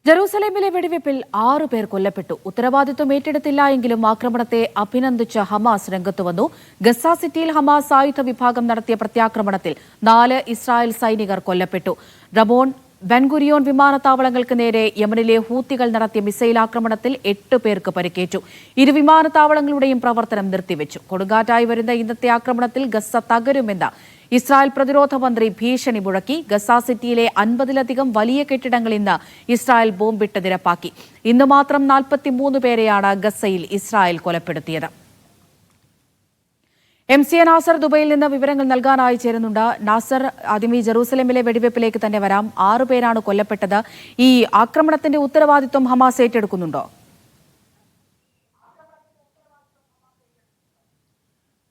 ജെറൂസലേമിലെ വെടിവെപ്പിൽ 6 പേർ കൊല്ലപ്പെട്ടു. ഉത്തരവാദിത്വം ഏറ്റെടുത്തില്ല എങ്കിലും ആക്രമണത്തെ അഭിനന്ദിച്ച ഹമാസ് രംഗത്തു വന്നു. ഗസ സിറ്റിയിൽ ഹമാസ് ആയുധ വിഭാഗം നടത്തിയ പ്രത്യാക്രമണത്തിൽ 4 ഇസ്രായേൽ സൈനികർ കൊല്ലപ്പെട്ടു. റമോൺ ബെൻഗുരിയോൺ വിമാനത്താവളങ്ങൾക്ക് നേരെ യമനിലെ ഹൂത്തികൾ നടത്തിയ മിസൈൽ ആക്രമണത്തിൽ 8 പേർക്ക് പരിക്കേറ്റു. ഇരു വിമാനത്താവളങ്ങളുടെയും പ്രവർത്തനം നിർത്തിവെച്ചു. കൊടുങ്കാറ്റായി വരുന്ന ഇന്നത്തെ ആക്രമണത്തിൽ ഗസ തകരുമെന്ന് ഇസ്രായേൽ പ്രതിരോധ മന്ത്രി ഭീഷണി മുഴക്കി. ഗസ സിറ്റിയിലെ 50-ലധികം വലിയ കെട്ടിടങ്ങൾ ഇന്ന് ഇസ്രായേൽ ബോംബിട്ട് നിരപ്പാക്കി. ഇന്ന് മാത്രം 43 പേരെയാണ് ഗസയിൽ ഇസ്രായേൽ കൊലപ്പെടുത്തിയത്. MC നാസർ ദുബൈയിൽ നിന്ന് വിവരങ്ങൾ നൽകാനായി ചേരുന്നുണ്ട്. നാസർ, ആദ്യം ഈ ജെറൂസലേമിലെ വെടിവെപ്പിലേക്ക് തന്നെ വരാം. 6 പേരാണ് കൊല്ലപ്പെട്ടത്. ഈ ആക്രമണത്തിന്റെ ഉത്തരവാദിത്വം ഹമാസ് ഏറ്റെടുക്കുന്നുണ്ടോ?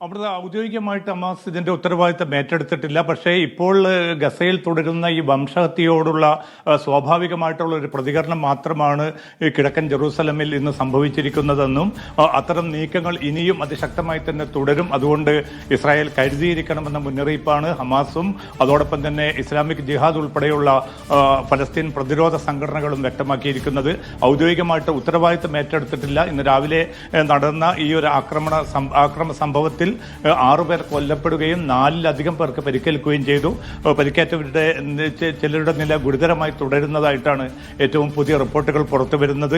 അവിടുത്തെ ഔദ്യോഗികമായിട്ട് ഹമാസ് ഇതിന്റെ ഉത്തരവാദിത്തം ഏറ്റെടുത്തിട്ടില്ല. പക്ഷേ ഇപ്പോൾ ഗസയിൽ തുടരുന്ന ഈ വംശഹത്യയോടുള്ള സ്വാഭാവികമായിട്ടുള്ള ഒരു പ്രതികരണം മാത്രമാണ് ഈ കിഴക്കൻ ജെറൂസലമിൽ ഇന്ന് സംഭവിച്ചിരിക്കുന്നതെന്നും അത്തരം നീക്കങ്ങൾ ഇനിയും അതിശക്തമായി തന്നെ തുടരും. അതുകൊണ്ട് ഇസ്രായേൽ കരുതിയിരിക്കണമെന്ന മുന്നറിയിപ്പാണ് ഹമാസും അതോടൊപ്പം തന്നെ ഇസ്ലാമിക് ജിഹാദ് ഉൾപ്പെടെയുള്ള പലസ്തീൻ പ്രതിരോധ സംഘടനകളും വ്യക്തമാക്കിയിരിക്കുന്നത്. ഔദ്യോഗികമായിട്ട് ഉത്തരവാദിത്തം ഏറ്റെടുത്തിട്ടില്ല. ഇന്ന് രാവിലെ നടന്ന ഈ ഒരു ആക്രമണ സംഭവത്തിൽ 6 പേർ കൊല്ലപ്പെടുകയും 4-ലധികം പേർക്ക് പരിക്കേൽക്കുകയും ചെയ്തു. പരിക്കേറ്റവരുടെ ചിലരുടെ നില ഗുരുതരമായി തുടരുന്നതായിട്ടാണ് ഏറ്റവും പുതിയ റിപ്പോർട്ടുകൾ പുറത്തുവരുന്നത്.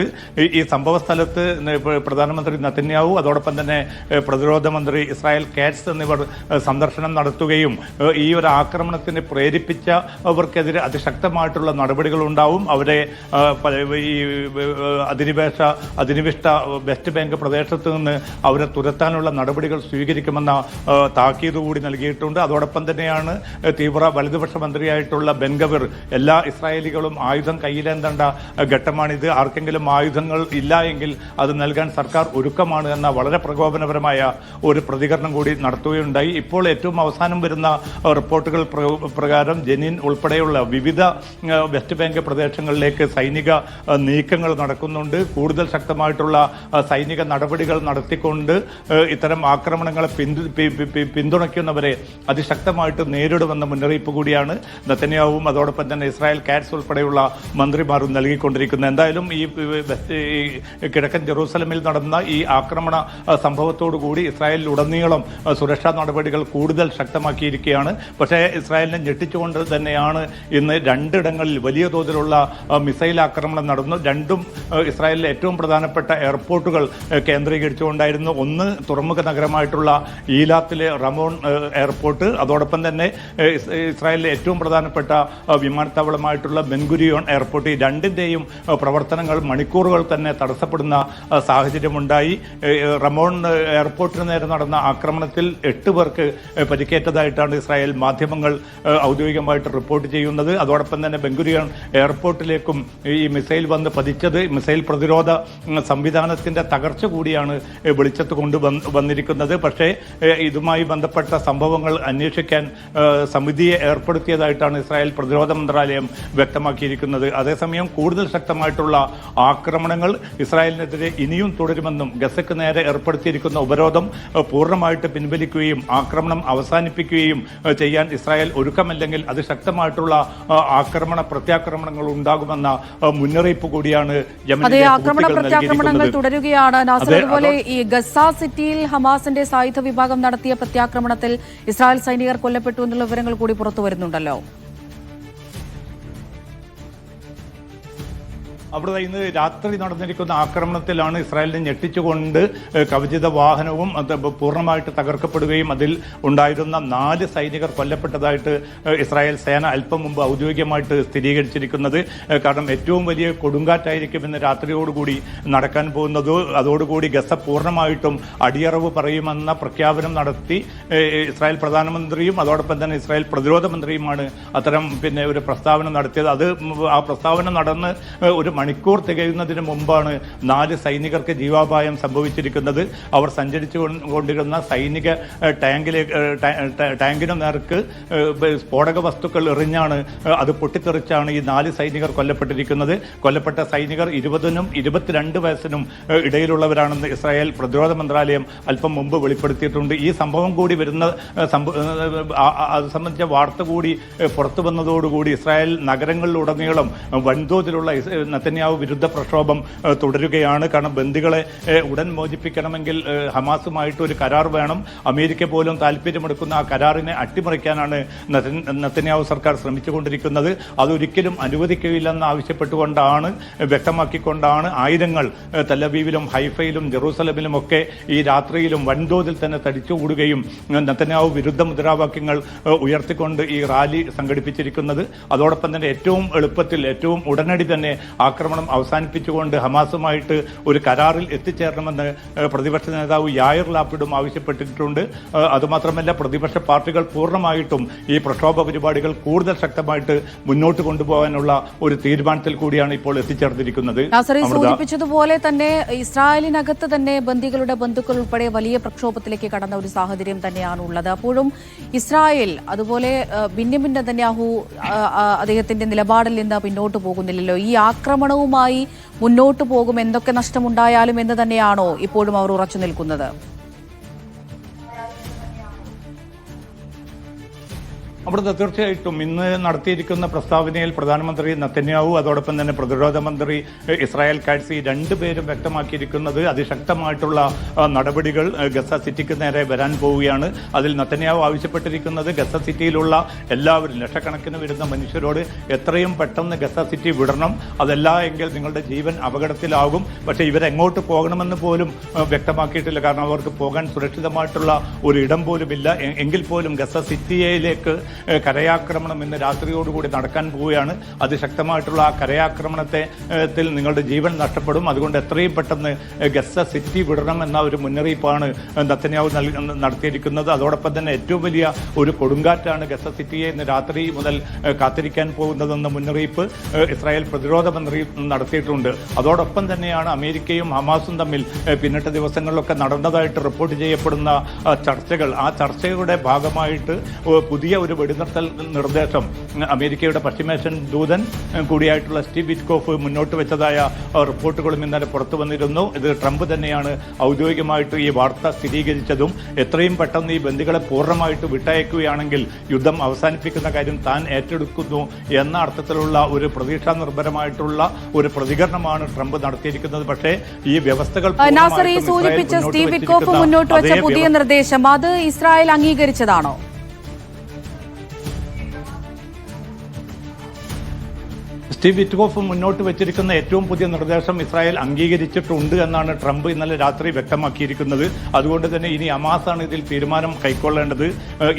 ഈ സംഭവ സ്ഥലത്ത് പ്രധാനമന്ത്രി നെതന്യാഹു അതോടൊപ്പം തന്നെ പ്രതിരോധ മന്ത്രി ഇസ്രായേൽ കാറ്റ്സ് എന്നിവർ സന്ദർശനം നടത്തുകയും ഈ ഒരു ആക്രമണത്തിന് പ്രേരിപ്പിച്ചവർക്കെതിരെ അതിശക്തമായിട്ടുള്ള നടപടികൾ ഉണ്ടാവും, അവരെ ഈ അധിനിവേശ വെസ്റ്റ് ബാങ്ക് പ്രദേശത്ത് നിന്ന് അവരെ തുരത്താനുള്ള നടപടികൾ സ്വീകരിക്കുമെന്ന താക്കീത് കൂടി നൽകിയിട്ടുണ്ട്. അതോടൊപ്പം തന്നെയാണ് തീവ്ര വലതുപക്ഷ മന്ത്രിയായിട്ടുള്ള ബെൻഗവിർ എല്ലാ ഇസ്രായേലികളും ആയുധം കയ്യിലേന്തേണ്ട ഘട്ടമാണിത്, ആർക്കെങ്കിലും ആയുധങ്ങൾ ഇല്ല എങ്കിൽ അത് നൽകാൻ സർക്കാർ ഒരുക്കമാണ് എന്ന വളരെ പ്രകോപനപരമായ ഒരു പ്രതികരണം കൂടി നടത്തുകയുണ്ടായി. ഇപ്പോൾ ഏറ്റവും അവസാനം വരുന്ന റിപ്പോർട്ടുകൾ പ്രകാരം ജനീൻ ഉൾപ്പെടെയുള്ള വിവിധ വെസ്റ്റ് ബാങ്ക് പ്രദേശങ്ങളിലേക്ക് സൈനിക നീക്കങ്ങൾ നടക്കുന്നുണ്ട്. കൂടുതൽ ശക്തമായിട്ടുള്ള സൈനിക നടപടികൾ നടത്തിക്കൊണ്ട് ഇത്തരം ആക്രമണങ്ങളെ പിന്തുണയ്ക്കുന്നവരെ അതിശക്തമായിട്ട് നേരിടുമെന്ന മുന്നറിയിപ്പ് കൂടിയാണ് നെതന്യാഹുവും അതോടൊപ്പം തന്നെ ഇസ്രായേൽ കാറ്റ്സ് ഉൾപ്പെടെയുള്ള മന്ത്രിമാരും നൽകിക്കൊണ്ടിരിക്കുന്നത്. എന്തായാലും ഈ കിഴക്കൻ ജെറൂസലമിൽ നടന്ന ഈ ആക്രമണ സംഭവത്തോടുകൂടി ഇസ്രായേലിലുടനീളം സുരക്ഷാ നടപടികൾ കൂടുതൽ ശക്തമാക്കിയിരിക്കുകയാണ്. പക്ഷേ ഇസ്രായേലിനെ ഞെട്ടിച്ചുകൊണ്ട് തന്നെയാണ് ഇന്ന് 2 ഇടങ്ങളിൽ വലിയ തോതിലുള്ള മിസൈൽ ആക്രമണം നടന്നു. രണ്ടും ഇസ്രായേലിലെ ഏറ്റവും പ്രധാനപ്പെട്ട എയർപോർട്ടുകൾ കേന്ദ്രീകരിച്ചുകൊണ്ടായിരുന്നു. ഒന്ന് തുറമുഖ നഗരമായിട്ടുള്ള ഈലാത്തിലെ റമോൺ എയർപോർട്ട്, അതോടൊപ്പം തന്നെ ഇസ്രായേലിലെ ഏറ്റവും പ്രധാനപ്പെട്ട വിമാനത്താവളമായിട്ടുള്ള ബെൻഗുരിയോൺ എയർപോർട്ട്. ഈ രണ്ടിൻ്റെയും പ്രവർത്തനങ്ങൾ മണിക്കൂറുകൾ തന്നെ തടസ്സപ്പെടുന്ന സാഹചര്യമുണ്ടായി. റമോൺ എയർപോർട്ടിന് നേരെ നടന്ന ആക്രമണത്തിൽ 8 പേർക്ക് പരിക്കേറ്റതായിട്ടാണ് ഇസ്രായേൽ മാധ്യമങ്ങൾ ഔദ്യോഗികമായിട്ട് റിപ്പോർട്ട് ചെയ്യുന്നത്. അതോടൊപ്പം തന്നെ ബെൻഗുരിയോൺ എയർപോർട്ടിലേക്കും ഈ മിസൈൽ വന്ന് പതിച്ചത് മിസൈൽ പ്രതിരോധ സംവിധാനത്തിന്റെ തകർച്ച കൂടിയാണ് വെളിച്ചത്ത് വന്നിരിക്കുന്നത്. പക്ഷേ ഇതുമായി ബന്ധപ്പെട്ട സംഭവങ്ങൾ അന്വേഷിക്കാൻ സമിതിയെ ഏർപ്പെടുത്തിയതായിട്ടാണ് ഇസ്രായേൽ പ്രതിരോധ മന്ത്രാലയം വ്യക്തമാക്കിയിരിക്കുന്നത്. അതേസമയം കൂടുതൽ ശക്തമായിട്ടുള്ള ആക്രമണങ്ങൾ ഇസ്രായേലിനെതിരെ ഇനിയും തുടരുമെന്നും ഗസയ്ക്ക് നേരെ ഏർപ്പെടുത്തിയിരിക്കുന്ന ഉപരോധം പൂർണ്ണമായിട്ട് പിൻവലിക്കുകയും ആക്രമണം അവസാനിപ്പിക്കുകയും ചെയ്യാൻ ഇസ്രായേൽ ഒരുക്കമല്ലെങ്കിൽ അതിശക്തമായിട്ടുള്ള പ്രത്യാക്രമണങ്ങൾ ഉണ്ടാകുമെന്ന മുന്നറിയിപ്പ് കൂടിയാണ് പ്രത്യാക്രമണങ്ങൾ തുടരുകയാണ്. അതുപോലെ ഈ ഗസ സിറ്റിയിൽ ഹമാസിന്റെ സായുധ വിഭാഗം നടത്തിയ പ്രത്യാക്രമണത്തിൽ ഇസ്രായേൽ സൈനികർ കൊല്ലപ്പെട്ടു എന്നുള്ള വിവരങ്ങൾ കൂടി പുറത്തു വരുന്നുണ്ടല്ലോ. അവിടെ ഇന്ന് രാത്രി നടന്നിരിക്കുന്ന ആക്രമണത്തിലാണ് ഇസ്രായേലിനെ ഞെട്ടിച്ചുകൊണ്ട് കവചിത വാഹനവും പൂർണ്ണമായിട്ട് തകർക്കപ്പെടുകയും അതിൽ ഉണ്ടായിരുന്ന 4 സൈനികർ കൊല്ലപ്പെട്ടതായിട്ട് ഇസ്രായേൽ സേന അല്പം മുമ്പ് ഔദ്യോഗികമായിട്ട് സ്ഥിരീകരിച്ചിരിക്കുന്നത്. കാരണം ഏറ്റവും വലിയ കൊടുങ്കാറ്റായിരിക്കും ഇന്ന് രാത്രിയോടുകൂടി നടക്കാൻ പോകുന്നത്. അതോടുകൂടി ഗസ പൂർണ്ണമായിട്ടും അടിയറവ് പറയുമെന്ന പ്രഖ്യാപനം നടത്തി ഇസ്രായേൽ പ്രധാനമന്ത്രിയും അതോടൊപ്പം തന്നെ ഇസ്രായേൽ പ്രതിരോധ മന്ത്രിയുമാണ് അത്തരം ഒരു പ്രസ്താവന നടത്തിയത്. ആ പ്രസ്താവന നടന്ന് ഒരു മണിക്കൂർ തികയുന്നതിന് മുമ്പാണ് 4 സൈനികർക്ക് ജീവാപായം സംഭവിച്ചിരിക്കുന്നത്. അവർ സഞ്ചരിച്ചു കൊണ്ടിരുന്ന സൈനിക ടാങ്കിന് നേർക്ക് സ്ഫോടക വസ്തുക്കൾ എറിഞ്ഞാണ് അത് പൊട്ടിത്തെറിച്ചാണ് ഈ 4 സൈനികർ കൊല്ലപ്പെട്ടിരിക്കുന്നത്. കൊല്ലപ്പെട്ട സൈനികർ 20-നും 22 വയസ്സിനും ഇടയിലുള്ളവരാണെന്ന് ഇസ്രായേൽ പ്രതിരോധ മന്ത്രാലയം അല്പം മുമ്പ് വെളിപ്പെടുത്തിയിട്ടുണ്ട്. ഈ സംഭവം കൂടി അത് സംബന്ധിച്ച വാർത്ത കൂടി പുറത്തു വന്നതോടുകൂടി ഇസ്രായേൽ നഗരങ്ങളിലുടനീളം വൻതോതിലുള്ള നെതന്യാഹു വിരുദ്ധ പ്രക്ഷോഭം തുടരുകയാണ്. കാരണം ബന്ദികളെ ഉടൻ മോചിപ്പിക്കണമെങ്കിൽ ഹമാസുമായിട്ട് ഒരു കരാർ വേണം. അമേരിക്ക പോലും താല്പര്യമെടുക്കുന്ന ആ കരാറിനെ അട്ടിമറിക്കാനാണ് നെതന്യാഹു സർക്കാർ ശ്രമിച്ചുകൊണ്ടിരിക്കുന്നത്. അതൊരിക്കലും അനുവദിക്കുകയില്ലെന്ന് ആവശ്യപ്പെട്ടുകൊണ്ടാണ്, വ്യക്തമാക്കിക്കൊണ്ടാണ് ആയിരങ്ങൾ തെലവീവിലും ഹൈഫയിലും ജെറൂസലമിലും ഒക്കെ ഈ രാത്രിയിലും വൻതോതിൽ തന്നെ തടിച്ചുകൂടുകയും നെതന്യാഹു വിരുദ്ധ മുദ്രാവാക്യങ്ങൾ ഉയർത്തിക്കൊണ്ട് ഈ റാലി സംഘടിപ്പിച്ചിരിക്കുന്നത്. അതോടൊപ്പം തന്നെ ഏറ്റവും എളുപ്പത്തിൽ, ഏറ്റവും ഉടനടി തന്നെ ആക്രമണം അവസാനിപ്പിച്ചുകൊണ്ട് ഹമാസുമായിട്ട് ഒരു കരാറിൽ എത്തിച്ചേരണമെന്ന് പ്രതിപക്ഷ നേതാവ് യായിർ ലാപ്പിഡും ആവശ്യപ്പെട്ടിട്ടുണ്ട്. അതുമാത്രമല്ല, പ്രതിപക്ഷ പാർട്ടികൾ പൂർണ്ണമായിട്ടും ഈ പ്രക്ഷോഭ പരിപാടികൾ കൂടുതൽ ശക്തമായിട്ട് മുന്നോട്ട് കൊണ്ടുപോകാനുള്ള ഒരു തീരുമാനത്തിൽ കൂടിയാണ് ഇപ്പോൾ എത്തിച്ചേർന്നിരിക്കുന്നത്. സൂചിപ്പിച്ചതുപോലെ തന്നെ ഇസ്രായേലിനകത്ത് തന്നെ ബന്ദികളുടെ ബന്ധുക്കൾ ഉൾപ്പെടെ വലിയ പ്രക്ഷോഭത്തിലേക്ക് കടന്ന ഒരു സാഹചര്യം തന്നെയാണ് ഉള്ളത്. അപ്പോഴും ഇസ്രായേൽ, അതുപോലെ ബെന്യാമിൻ നെതന്യാഹു അദ്ദേഹത്തിന്റെ നിലപാടിൽ നിന്ന് പിന്നോട്ട് പോകുന്നില്ലല്ലോ. ഈ ആക്രമണവുമായി മുന്നോട്ട് പോകും, എന്തൊക്കെ നഷ്ടമുണ്ടായാലും എന്ന് തന്നെയാണോ ഇപ്പോഴും അവർ ഉറച്ചു നിൽക്കുന്നത്? അവിടുത്തെ തീർച്ചയായിട്ടും ഇന്ന് നടത്തിയിരിക്കുന്ന പ്രസ്താവനയിൽ പ്രധാനമന്ത്രി നെതന്യാഹു, അതോടൊപ്പം തന്നെ പ്രതിരോധ മന്ത്രി ഇസ്രായേൽ കാറ്റ്സ്, രണ്ടുപേരും വ്യക്തമാക്കിയിരിക്കുന്നത് അതിശക്തമായിട്ടുള്ള നടപടികൾ ഗസ സിറ്റിക്ക് നേരെ വരാൻ പോവുകയാണ്. അതിൽ നെതന്യാഹു ആവശ്യപ്പെട്ടിരിക്കുന്നത് ഗസ സിറ്റിയിലുള്ള എല്ലാവരും, ലക്ഷക്കണക്കിന് വരുന്ന മനുഷ്യരോട് എത്രയും പെട്ടെന്ന് ഗസ സിറ്റി വിടണം. അതല്ല എങ്കിൽ നിങ്ങളുടെ ജീവൻ അപകടത്തിലാകും. പക്ഷേ ഇവരെങ്ങോട്ട് പോകണമെന്ന് പോലും വ്യക്തമാക്കിയിട്ടില്ല. കാരണം അവർക്ക് പോകാൻ സുരക്ഷിതമായിട്ടുള്ള ഒരു ഇടം പോലുമില്ല. എങ്കിൽ പോലും ഗസ സിറ്റിയിലേക്ക് കരയാക്രമണം ഇന്ന് രാത്രിയോടുകൂടി നടക്കാൻ പോവുകയാണ്. അതിശക്തമായിട്ടുള്ള ആ കരയാക്രമണത്തിൽ നിങ്ങളുടെ ജീവൻ നഷ്ടപ്പെടും. അതുകൊണ്ട് എത്രയും പെട്ടെന്ന് ഗസ സിറ്റി വിടണം എന്ന ഒരു മുന്നറിയിപ്പാണ് നെതന്യാഹു നടത്തിയിരിക്കുന്നത്. അതോടൊപ്പം തന്നെ ഏറ്റവും വലിയ ഒരു കൊടുങ്കാറ്റാണ് ഗസ സിറ്റിയെ ഇന്ന് രാത്രി മുതൽ കാത്തിരിക്കാൻ പോകുന്നതെന്ന മുന്നറിയിപ്പ് ഇസ്രായേൽ പ്രതിരോധ മന്ത്രി നടത്തിയിട്ടുണ്ട്. അതോടൊപ്പം തന്നെയാണ് അമേരിക്കയും ഹമാസും തമ്മിൽ പിന്നിട്ട ദിവസങ്ങളിലൊക്കെ നടന്നതായിട്ട് റിപ്പോർട്ട് ചെയ്യപ്പെടുന്ന ചർച്ചകൾ. ആ ചർച്ചയുടെ ഭാഗമായിട്ട് പുതിയ ഒരു വെടിനിർത്തൽ നിർദ്ദേശം അമേരിക്കയുടെ പശ്ചിമേഷ്യൻ ദൂതൻ കൂടിയായിട്ടുള്ള സ്റ്റീവ് വിറ്റ്കോഫ് മുന്നോട്ട് വെച്ചതായ റിപ്പോർട്ടുകളും ഇന്നലെ പുറത്തു വന്നിരുന്നു. ഇത് ട്രംപ് തന്നെയാണ് ഔദ്യോഗികമായിട്ട് ഈ വാർത്ത സ്ഥിരീകരിച്ചതും. എത്രയും പെട്ടെന്ന് ഈ ബന്ദികളെ പൂർണ്ണമായിട്ട് വിട്ടയക്കുകയാണെങ്കിൽ യുദ്ധം അവസാനിപ്പിക്കുന്ന കാര്യം താൻ ഏറ്റെടുക്കുന്നു എന്ന അർത്ഥത്തിലുള്ള ഒരു പ്രതീക്ഷാ നിർഭരമായിട്ടുള്ള ഒരു പ്രതികരണമാണ് ട്രംപ് നടത്തിയിരിക്കുന്നത്. പക്ഷേ ഈ വ്യവസ്ഥകൾ സൂചിപ്പിച്ച സ്റ്റീവ് വിറ്റ്കോഫ് മുന്നോട്ട് വെച്ച പുതിയ നിർദ്ദേശം അത് ഇസ്രായേൽ അംഗീകരിച്ചതാണോ? സ്റ്റീവ് വിറ്റ്കോഫ് മുന്നോട്ട് വെച്ചിരിക്കുന്ന ഏറ്റവും പുതിയ നിർദ്ദേശം ഇസ്രായേൽ അംഗീകരിച്ചിട്ടുണ്ട് എന്നാണ് ട്രംപ് ഇന്നലെ രാത്രി വ്യക്തമാക്കിയിരിക്കുന്നത്. അതുകൊണ്ട് തന്നെ ഇനി ഹമാസാണ് ഇതിൽ തീരുമാനം കൈക്കൊള്ളേണ്ടത്.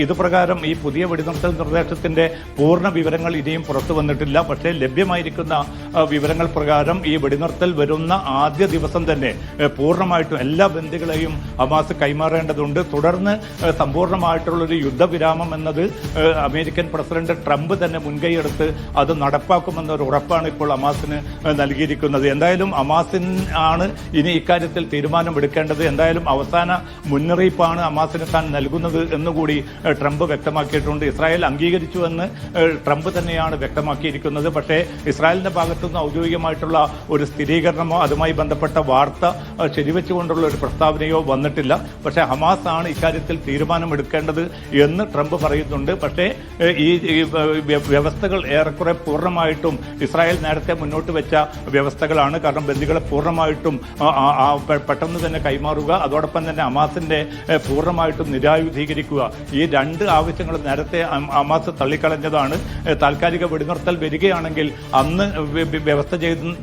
ഇതുപ്രകാരം ഈ പുതിയ വെടിനിർത്തൽ നിർദ്ദേശത്തിന്റെ പൂർണ്ണ വിവരങ്ങൾ ഇനിയും പുറത്തു വന്നിട്ടില്ല. പക്ഷേ ലഭ്യമായിരിക്കുന്ന വിവരങ്ങൾ പ്രകാരം ഈ വെടിനിർത്തൽ വരുന്ന ആദ്യ ദിവസം തന്നെ പൂർണ്ണമായിട്ടും എല്ലാ ബന്ദികളെയും ഹമാസ് കൈമാറേണ്ടതുണ്ട്. തുടർന്ന് സമ്പൂർണ്ണമായിട്ടുള്ളൊരു യുദ്ധവിരാമം എന്നത് അമേരിക്കൻ പ്രസിഡന്റ് ട്രംപ് തന്നെ മുൻകൈയെടുത്ത് അത് നടപ്പാക്കുമെന്നൊരു ഉറപ്പാണ് ഇപ്പോൾ ഹമാസിന് നൽകിയിരിക്കുന്നത്. എന്തായാലും ഹമാസിന് ആണ് ഇനി ഇക്കാര്യത്തിൽ തീരുമാനമെടുക്കേണ്ടത്. എന്തായാലും അവസാന മുന്നറിയിപ്പാണ് ഹമാസിന് താൻ നൽകുന്നത് എന്നുകൂടി ട്രംപ് വ്യക്തമാക്കിയിട്ടുണ്ട്. ഇസ്രായേൽ അംഗീകരിച്ചുവെന്ന് ട്രംപ് തന്നെയാണ് വ്യക്തമാക്കിയിരിക്കുന്നത്. പക്ഷേ ഇസ്രായേലിന്റെ ഭാഗത്തുനിന്ന് ഔദ്യോഗികമായിട്ടുള്ള ഒരു സ്ഥിരീകരണമോ അതുമായി ബന്ധപ്പെട്ട വാർത്ത ശരിവെച്ചുകൊണ്ടുള്ള ഒരു പ്രസ്താവനയോ വന്നിട്ടില്ല. പക്ഷേ ഹമാസ് ആണ് ഇക്കാര്യത്തിൽ തീരുമാനമെടുക്കേണ്ടത് എന്ന് ട്രംപ് പറയുന്നുണ്ട്. പക്ഷേ ഈ വ്യവസ്ഥകൾ ഏറെക്കുറെ പൂർണ്ണമായിട്ടും ഇസ്രായേൽ നേരത്തെ മുന്നോട്ട് വെച്ച വ്യവസ്ഥകളാണ്. കാരണം ബന്ദികളെ പൂർണ്ണമായിട്ടും പെട്ടെന്ന് തന്നെ കൈമാറുക, അതോടൊപ്പം തന്നെ ഹമാസിന്റെ പൂർണ്ണമായിട്ടും നിരായുധീകരിക്കുക. ഈ രണ്ട് ആവശ്യങ്ങൾ നേരത്തെ ഹമാസ് തള്ളിക്കളഞ്ഞതാണ്. താൽക്കാലിക വെടിനിർത്തൽ വരികയാണെങ്കിൽ അന്ന് വ്യവസ്ഥ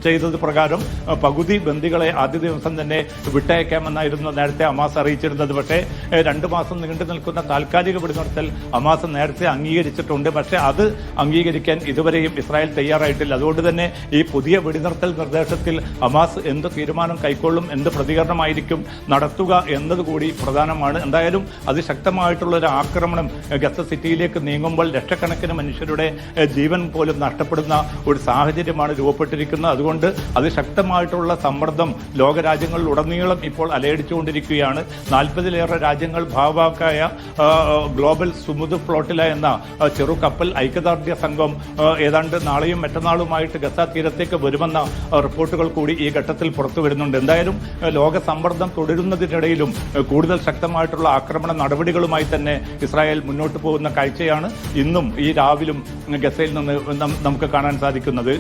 ചെയ്തത് പ്രകാരം പകുതി ബന്ദികളെ ആദ്യ ദിവസം തന്നെ വിട്ടയക്കാമെന്നായിരുന്നു നേരത്തെ ഹമാസ് അറിയിച്ചിരുന്നത്. പക്ഷേ 2 മാസം നീണ്ടു നിൽക്കുന്ന താൽക്കാലിക വെടിനിർത്തൽ ഹമാസ് നേരത്തെ അംഗീകരിച്ചിട്ടുണ്ട്. പക്ഷേ അത് അംഗീകരിക്കാൻ ഇതുവരെയും ഇസ്രായേൽ തയ്യാറായിട്ടില്ല. അതുകൊണ്ട് തന്നെ ഈ പുതിയ വെടിനിർത്തൽ നിർദ്ദേശത്തിൽ ഹമാസ് എന്ത് തീരുമാനം കൈക്കൊള്ളും, എന്ത് പ്രതികരണമായിരിക്കും നടത്തുക എന്നതുകൂടി പ്രധാനമാണ്. എന്തായാലും അതിശക്തമായിട്ടുള്ള ഒരു ആക്രമണം ഗസ സിറ്റിയിലേക്ക് നീങ്ങുമ്പോൾ ലക്ഷക്കണക്കിന് മനുഷ്യരുടെ ജീവൻ പോലും നഷ്ടപ്പെടുന്ന ഒരു സാഹചര്യമാണ് രൂപപ്പെട്ടിരിക്കുന്നത്. അതുകൊണ്ട് അതിശക്തമായിട്ടുള്ള സമ്മർദ്ദം ലോകരാജ്യങ്ങളിലുടനീളം ഇപ്പോൾ അലയടിച്ചുകൊണ്ടിരിക്കുകയാണ്. 40-ലേറെ രാജ്യങ്ങൾ ഭാഗവാക്കായ ഗ്ലോബൽ സുമുദ് ഫ്ലോട്ടില എന്ന ചെറു കപ്പൽ ഐക്യദാർഢ്യ സംഘം ഏതാണ്ട് നാളെയും മറ്റന്നാളുമായിട്ട് ഗസ തീരത്തേക്ക് വരുമെന്ന റിപ്പോർട്ടുകൾ കൂടി ഈ ഘട്ടത്തിൽ പുറത്തു വരുന്നുണ്ട്. എന്തായാലും ലോക സമ്മർദ്ദം തുടരുന്നതിനിടയിലും കൂടുതൽ ശക്തമായിട്ടുള്ള ആക്രമണ നടപടികളുമായി തന്നെ ഇസ്രായേൽ മുന്നോട്ട് പോകുന്ന കാഴ്ചയാണ് ഇന്നും ഈ രാവിലും ഗസയിൽ നിന്ന് നമുക്ക് കാണാൻ സാധിക്കുന്നത്.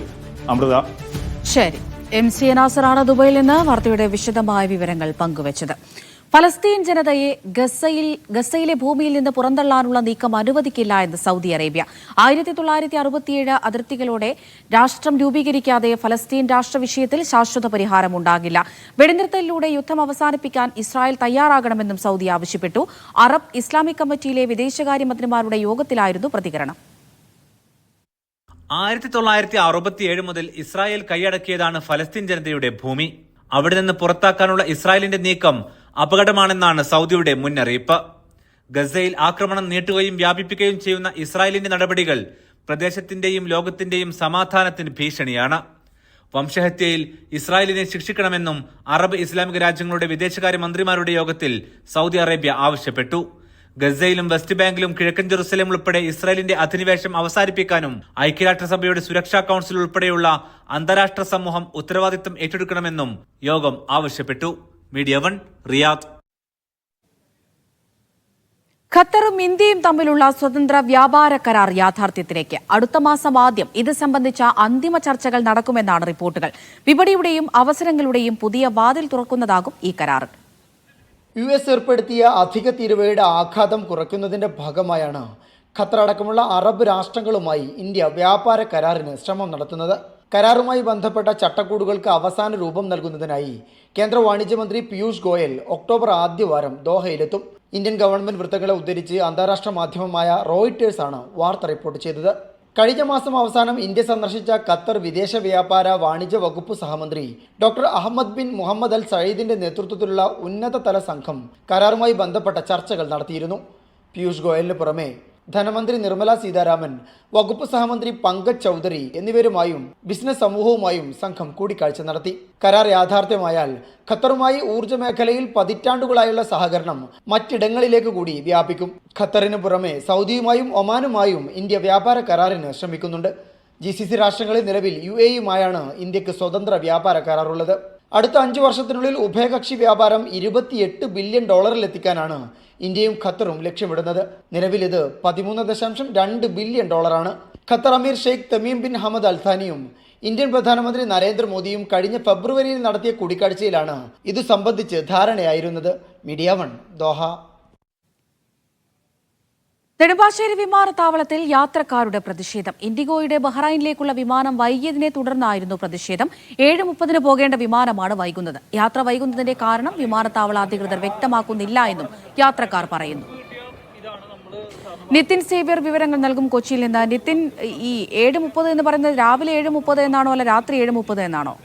അമൃത. ശരി, MC നാസറാണ് ദുബൈയിൽ നിന്ന് വാർത്തയുടെ വിശദമായ വിവരങ്ങൾ പങ്കുവച്ചത്. ഫലസ്തീൻ ജനതയെ ഗസയിലെ ഭൂമിയിൽ നിന്ന് പുറന്തള്ളാനുള്ള നീക്കം അനുവദിക്കില്ല എന്ന് സൗദി അറേബ്യ. 1967 അതിർത്തികളോടെ രാഷ്ട്രം രൂപീകരിക്കാതെ ഫലസ്തീൻ രാഷ്ട്ര വിഷയത്തിൽ ശാശ്വത പരിഹാരമുണ്ടാകില്ല. വെടിനിർത്തലിലൂടെ യുദ്ധം അവസാനിപ്പിക്കാൻ ഇസ്രായേൽ തയ്യാറാകണമെന്നും സൗദി ആവശ്യപ്പെട്ടു. അറബ് ഇസ്ലാമിക് കമ്മിറ്റിയിലെ വിദേശകാര്യമന്ത്രിമാരുടെ യോഗത്തിലായിരുന്നു പ്രതികരണം. 1967 മുതൽ ഇസ്രായേൽ കൈയടക്കിയതാണ് ഫലസ്തീൻ ജനതയുടെ ഭൂമി. അവിടെ നിന്ന് പുറത്താക്കാനുള്ള ഇസ്രായേലിന്റെ നീക്കം അപകടമാണെന്നാണ് സൗദിയുടെ മുന്നറിയിപ്പ്. ഗസയിൽ ആക്രമണം നീട്ടുകയും വ്യാപിപ്പിക്കുകയും ചെയ്യുന്ന ഇസ്രായേലിന്റെ നടപടികൾ പ്രദേശത്തിന്റെയും ലോകത്തിന്റെയും സമാധാനത്തിന് ഭീഷണിയാണ്. വംശഹത്യയിൽ ഇസ്രായേലിനെ ശിക്ഷിക്കണമെന്നും അറബ് ഇസ്ലാമിക രാജ്യങ്ങളുടെ വിദേശകാര്യ മന്ത്രിമാരുടെ യോഗത്തിൽ സൗദി അറേബ്യ ആവശ്യപ്പെട്ടു. ഗസയിലും വെസ്റ്റ് ബാങ്കിലും കിഴക്കൻ ജെറുസലേം ഉൾപ്പെടെ ഇസ്രായേലിന്റെ അധിനിവേശം അവസാനിപ്പിക്കാനും ഐക്യരാഷ്ട്രസഭയുടെ സുരക്ഷാ കൌൺസിൽ ഉൾപ്പെടെയുള്ള അന്താരാഷ്ട്ര സമൂഹം ഉത്തരവാദിത്തം ഏറ്റെടുക്കണമെന്നും യോഗം ആവശ്യപ്പെട്ടു. Media 1 Riyadh. ഖത്തറും ഇന്ത്യയും തമ്മിലുള്ള സ്വതന്ത്ര വ്യാപാര കരാർ യാഥാർത്ഥ്യത്തിലേക്ക് അടുത്ത മാസം ആദ്യം ഇത് സംബന്ധിച്ച അന്തിമ ചർച്ചകൾ നടക്കുമെന്നാണ് റിപ്പോർട്ടുകൾ. വിപണിയുടെയും അവസരങ്ങളുടെയും പുതിയ വാതിൽ തുറക്കുന്നതാകും ഈ കരാർ. US ഏർപ്പെടുത്തിയ അധിക തീരുവയുടെ ആഘാതം കുറയ്ക്കുന്നതിന്റെ ഭാഗമായാണ് ഖത്തർ അടക്കമുള്ള അറബ് രാഷ്ട്രങ്ങളുമായി ഇന്ത്യ വ്യാപാര കരാറിന് ശ്രമം നടത്തുന്നത്. കരാറുമായി ബന്ധപ്പെട്ട ചട്ടക്കൂടുകൾക്ക് അവസാന രൂപം നൽകുന്നതിനായി കേന്ദ്ര വാണിജ്യമന്ത്രി പീയൂഷ് ഗോയൽ ഒക്ടോബർ ആദ്യവാരം ദോഹയിലെത്തും. ഇന്ത്യൻ ഗവൺമെന്റ് വൃത്തങ്ങളെ ഉദ്ധരിച്ച് അന്താരാഷ്ട്ര മാധ്യമമായ റോയിട്ടേഴ്സ് ആണ് വാർത്ത റിപ്പോർട്ട് ചെയ്തത്. കഴിഞ്ഞ മാസം അവസാനം ഇന്ത്യ സന്ദർശിച്ച ഖത്തർ വിദേശ വ്യാപാര വാണിജ്യ വകുപ്പ് സഹമന്ത്രി ഡോക്ടർ അഹമ്മദ് ബിൻ മുഹമ്മദ് അൽ സയീദിന്റെ നേതൃത്വത്തിലുള്ള ഉന്നതതല സംഘം കരാറുമായി ബന്ധപ്പെട്ട ചർച്ചകൾ നടത്തിയിരുന്നു. പീയൂഷ് ഗോയലിന് പുറമെ ധനമന്ത്രി നിർമ്മല സീതാരാമൻ, വകുപ്പ് സഹമന്ത്രി പങ്കജ് ചൌധരി എന്നിവരുമായും ബിസിനസ് സമൂഹവുമായും സംഘം കൂടിക്കാഴ്ച നടത്തി. കരാർ യാഥാർത്ഥ്യമായാൽ ഖത്തറുമായി ഊർജ്ജ മേഖലയിൽ പതിറ്റാണ്ടുകളായുള്ള സഹകരണം മറ്റിടങ്ങളിലേക്ക് കൂടി വ്യാപിക്കും. ഖത്തറിന് പുറമെ സൗദിയുമായും ഒമാനുമായും ഇന്ത്യ വ്യാപാര കരാറിന് ശ്രമിക്കുന്നുണ്ട്. GCC രാഷ്ട്രങ്ങളിൽ നിലവിൽ UAEയുമായാണ് ഇന്ത്യക്ക് സ്വതന്ത്ര വ്യാപാര കരാറുള്ളത്. അടുത്ത 5 വർഷത്തിനുള്ളിൽ ഉഭയകക്ഷി വ്യാപാരം $28 ബില്യൺ എത്തിക്കാനാണ് ഇന്ത്യയും ഖത്തറും ലക്ഷ്യമിടുന്നത്. നിലവിൽ ഇത് $13.2 ബില്യൺ. ഖത്തർ അമീർ ഷെയ്ഖ് തമീം ബിൻ ഹമദ് അൽഥാനിയും ഇന്ത്യൻ പ്രധാനമന്ത്രി നരേന്ദ്രമോദിയും കഴിഞ്ഞ ഫെബ്രുവരിയിൽ നടത്തിയ കൂടിക്കാഴ്ചയിലാണ് ഇത് സംബന്ധിച്ച് ധാരണയായിരുന്നത്. Media 1 Doha. നെടുമ്പാശ്ശേരി വിമാനത്താവളത്തിൽ യാത്രക്കാരുടെ പ്രതിഷേധം. ഇൻഡിഗോയുടെ ബഹ്റൈനിലേക്കുള്ള വിമാനം വൈകിയതിനെ തുടർന്നായിരുന്നു പ്രതിഷേധം. 7:30 പോകേണ്ട വിമാനമാണ് വൈകുന്നത്. യാത്ര വൈകുന്നതിന്റെ കാരണം വിമാനത്താവള അധികൃതർ വ്യക്തമാക്കുന്നില്ല എന്നും യാത്രക്കാർ പറയുന്നു. നിതിൻ സേവ്യർ വിവരങ്ങൾ നൽകും കൊച്ചിയിൽ നിന്ന്. നിതിൻ, ഈ 7:30 എന്ന് പറയുന്നത് രാവിലെ 7:30 എന്നാണോ അല്ല രാത്രി 7:30 എന്നാണോ?